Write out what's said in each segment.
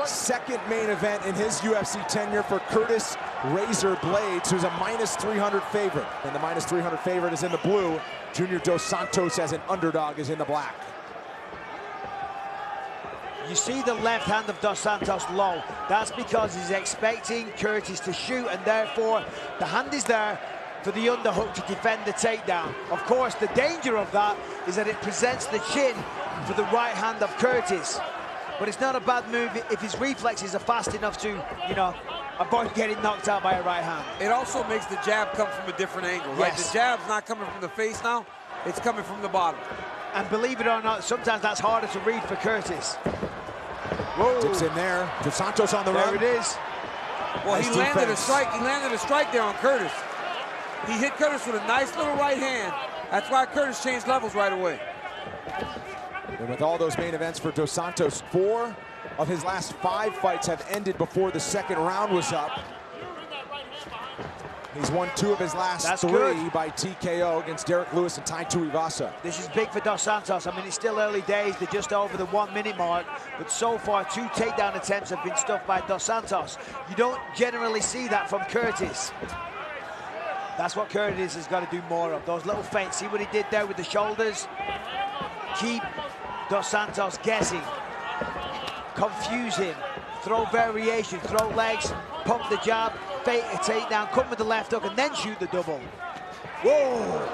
second main event in his UFC tenure for Curtis Razor Blades, who's a -300 favorite. And the -300 favorite is in the blue. Junior Dos Santos as an underdog is in the black. You see the left hand of Dos Santos low. That's because he's expecting Curtis to shoot, and therefore the hand is there for the underhook to defend the takedown. Of course, the danger of that is that it presents the chin for the right hand of Curtis. But it's not a bad move if his reflexes are fast enough to, you know, avoid getting knocked out by a right hand. It also makes the jab come from a different angle, right? Yes. The jab's not coming from the face now, it's coming from the bottom. And believe it or not, sometimes that's harder to read for Curtis. Whoa. Dips in there. Dos Santos on the run. There it is. Well, nice he landed defense. a strike. He landed a strike there on Curtis. He hit Curtis with a nice little right hand. That's why Curtis changed levels right away. And with all those main events for Dos Santos, 4 of his last 5 fights have ended before the second round was up. He's won 2 of his last 3 good. by TKO against Derek Lewis and Tai Tuivasa. This is big for Dos Santos. I mean, it's still early days. They're just over the 1-minute mark. But so far, 2 takedown attempts have been stuffed by Dos Santos. You don't generally see that from Curtis. That's what Curtis has got to do more of. Those little feints. See what he did there with the shoulders? Keep Dos Santos guessing. Confuse him. Throw variation. Throw legs. Pump the jab. Fake a takedown. Come with the left hook and then shoot the double. Whoa!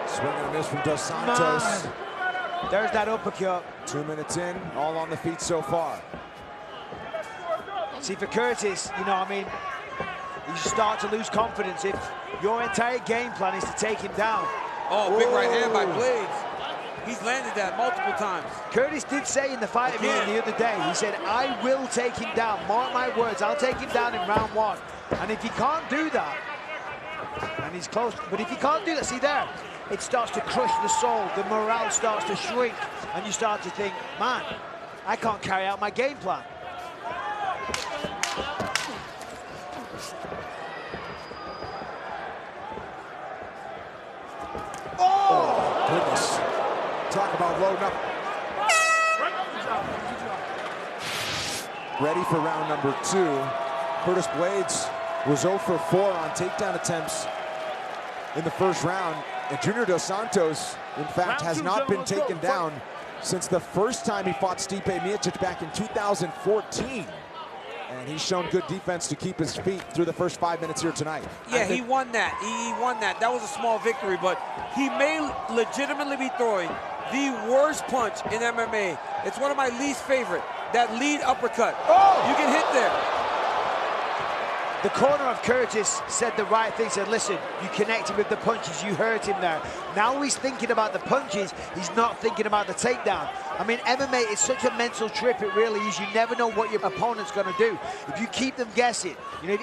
Swing and a miss from Dos Santos. Man. There's that uppercut. 2 minutes in, all on the feet so far. See, for Curtis, you know, I mean, you start to lose confidence if your entire game plan is to take him down. Oh, big right hand by Blades. He's landed that multiple times. Curtis did say in the fight meeting the other day, he said, I will take him down. Mark my words, I'll take him down in round 1. And if he can't do that, and he's close, but if he can't do that, see there, it starts to crush the soul, the morale starts to shrink, and you start to think, man, I can't carry out my game plan. Oh, goodness. Talk about loading up. Ready for round number 2. Curtis Blades was 0 for 4 on takedown attempts in the first round. And Junior Dos Santos, in fact, has not been taken down since the first time he fought Stipe Miocic back in 2014. And he's shown good defense to keep his feet through the first 5 minutes here tonight. Yeah, he won that. He won that. That was a small victory, but he may legitimately be throwing the worst punch in MMA. It's one of my least favorite, that lead uppercut. Oh! You get hit there. The corner of Curtis said the right thing, said, listen, you connected with the punches, you hurt him there. Now he's thinking about the punches, he's not thinking about the takedown. I mean, MMA is such a mental trip, it really is. You never know what your opponent's gonna do. If you keep them guessing, you know,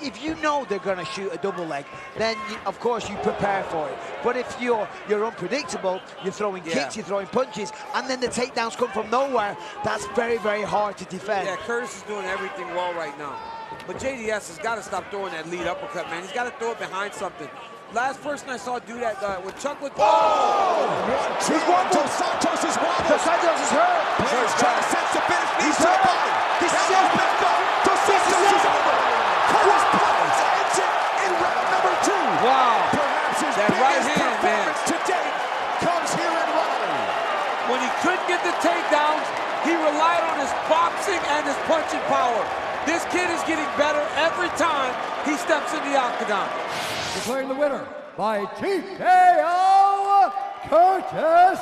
if you know they're gonna shoot a double leg, then of course you prepare for it. But if you're unpredictable, you're throwing kicks, you're throwing punches, and then the takedowns come from nowhere, that's very, very hard to defend. Yeah, Curtis is doing everything well right now. But JDS has got to stop throwing that lead uppercut, man. He's got to throw it behind something. Last person I saw do that with Chuck was... Oh! He's won. Dos Santos is wobbled. Dos Santos is hurt. Blades trying to sense the finish. He's to the body. This is it. Dos Santos is over. Curtis Blades ends it in round number 2. Wow. Perhaps his that right biggest hand, performance to date comes here in Raleigh. When he couldn't get the takedowns, he relied on his boxing and his punching power. This kid is getting better every time he steps in the octagon. Declaring the winner by TKO, Curtis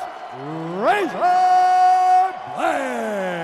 Razor Blades.